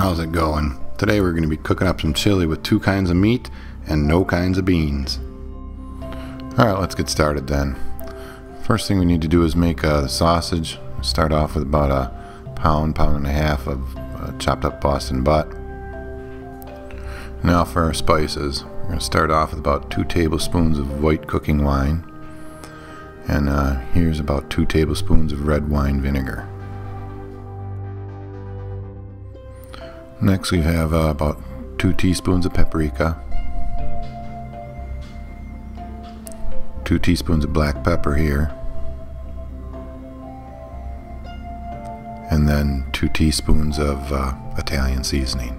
How's it going? Today we're going to be cooking up some chili with 2 kinds of meat and no kinds of beans. Alright, let's get started then. First thing we need to do is make the sausage. Start off with about a pound and a half of chopped up Boston butt. Now for our spices, we're going to start off with about 2 tablespoons of white cooking wine. And here's about 2 tablespoons of red wine vinegar. Next we have about 2 teaspoons of paprika, 2 teaspoons of black pepper here, and then 2 teaspoons of Italian seasoning.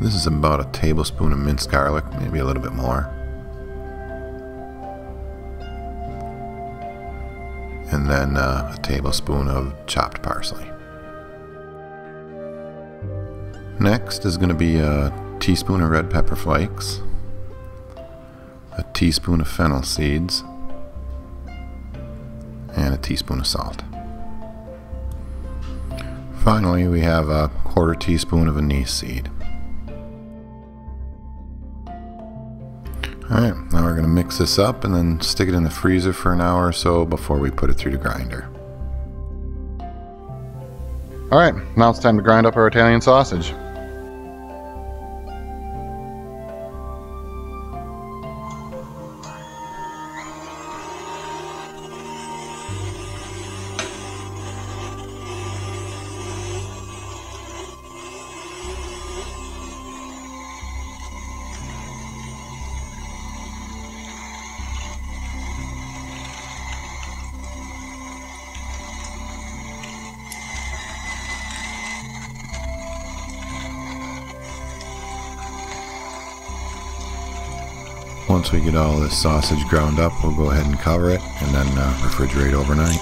This is about a tablespoon of minced garlic, maybe a little bit more. And then a tablespoon of chopped parsley. Next is going to be a teaspoon of red pepper flakes, a teaspoon of fennel seeds, and a teaspoon of salt. Finally, we have a 1/4 teaspoon of anise seed. Alright, now we're going to mix this up and then stick it in the freezer for an hour or so before we put it through the grinder. Alright, now it's time to grind up our Italian sausage. Once we get all this sausage ground up, we'll go ahead and cover it and then refrigerate overnight.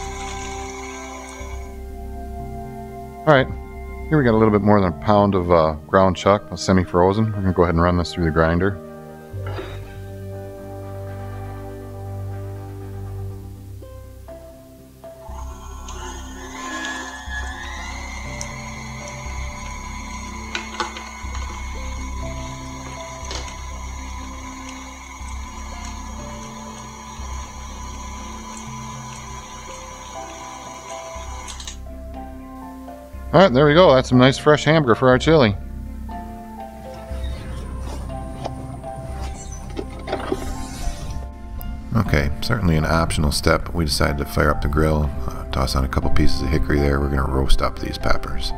Alright, here we got a little bit more than a pound of ground chuck, semi-frozen. We're going to go ahead and run this through the grinder. Alright, there we go. That's some nice fresh hamburger for our chili. Okay, certainly an optional step, but we decided to fire up the grill, toss on a couple pieces of hickory there. We're going to roast up these peppers.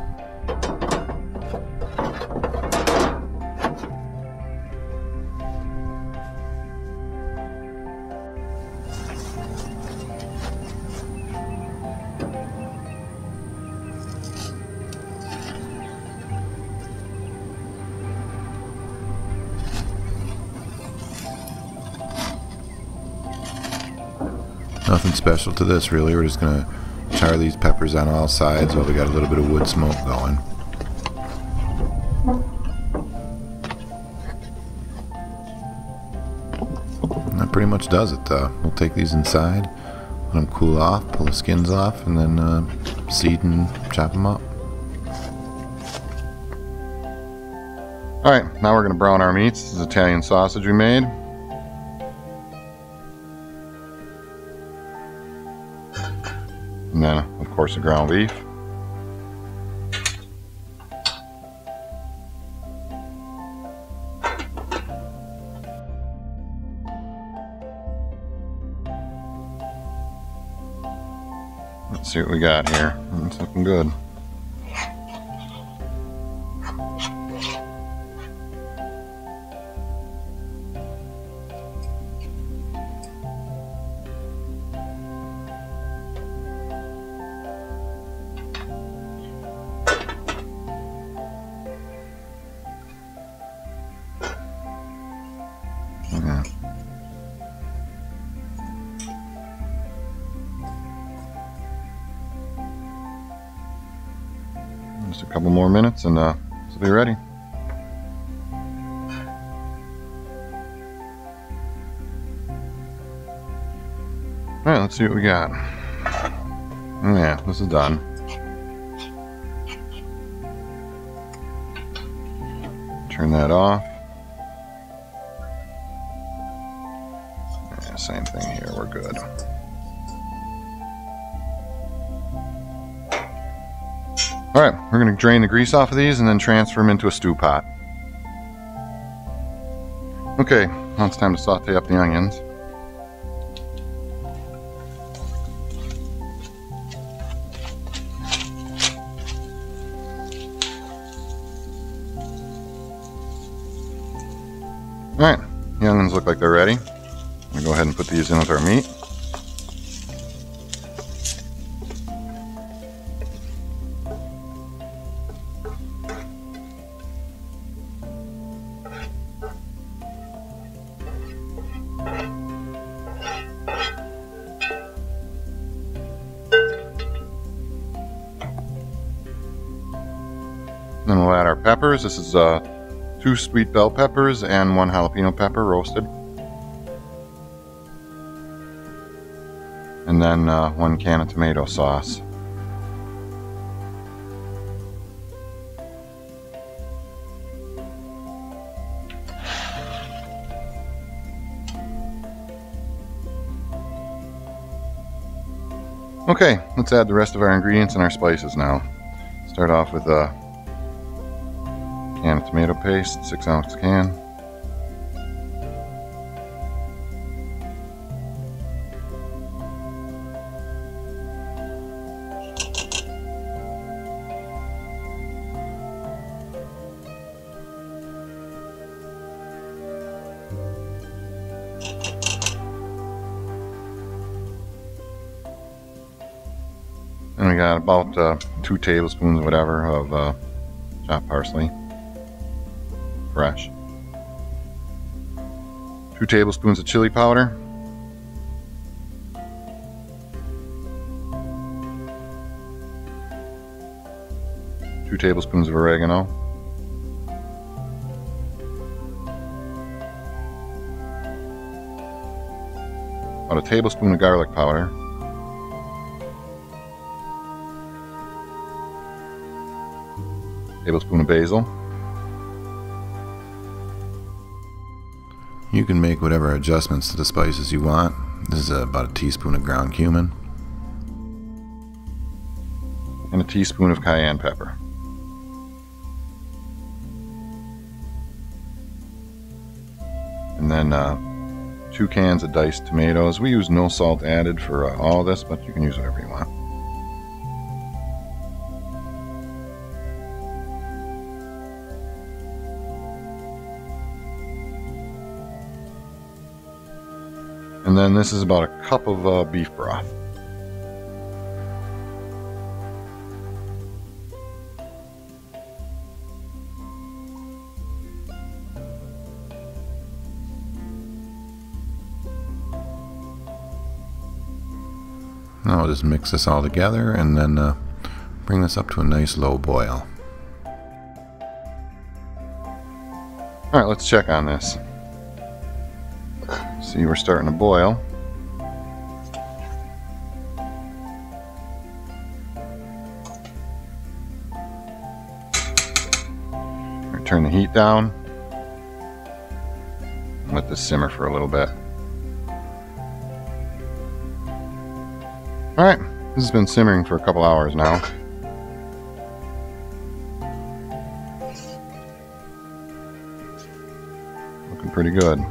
Nothing special to this really, we're just going to char these peppers on all sides while we got a little bit of wood smoke going. And that pretty much does it. We'll take these inside, let them cool off, pull the skins off, and then seed and chop them up. Alright, now we're going to brown our meats. This is Italian sausage we made. And then, of course, the ground beef. Let's see what we got here. It's looking good. Just a couple more minutes and this will be ready. Alright, let's see what we got. Yeah, this is done. Turn that off. Yeah, same thing here, we're good. Alright, we're going to drain the grease off of these and then transfer them into a stew pot. Okay, now it's time to saute up the onions. Alright, the onions look like they're ready. I'm going to go ahead and put these in with our meat. Then we'll add our peppers. This is 2 sweet bell peppers and 1 jalapeno pepper roasted. And then 1 can of tomato sauce. Okay, let's add the rest of our ingredients and our spices now. Start off with a can of tomato paste, 6-ounce can. And we got about 2 tablespoons, whatever, of chopped parsley. Fresh. 2 tablespoons of chili powder. 2 tablespoons of oregano. About a tablespoon of garlic powder. Tablespoon of basil. You can make whatever adjustments to the spices you want. This is about a teaspoon of ground cumin. And a teaspoon of cayenne pepper. And then 2 cans of diced tomatoes. We use no salt added for all of this, but you can use whatever you want. And then this is about a cup of beef broth. Now I'll just mix this all together and then bring this up to a nice low boil. Alright, let's check on this. See, we're starting to boil. Turn the heat down and let this simmer for a little bit. Alright, this has been simmering for a couple hours now. Looking pretty good.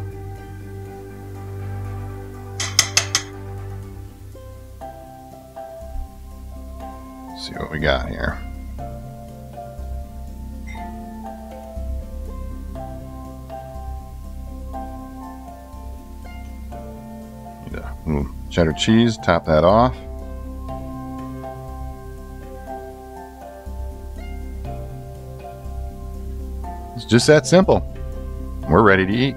Let's see what we got here. Need a little cheddar cheese, top that off. It's just that simple. We're ready to eat.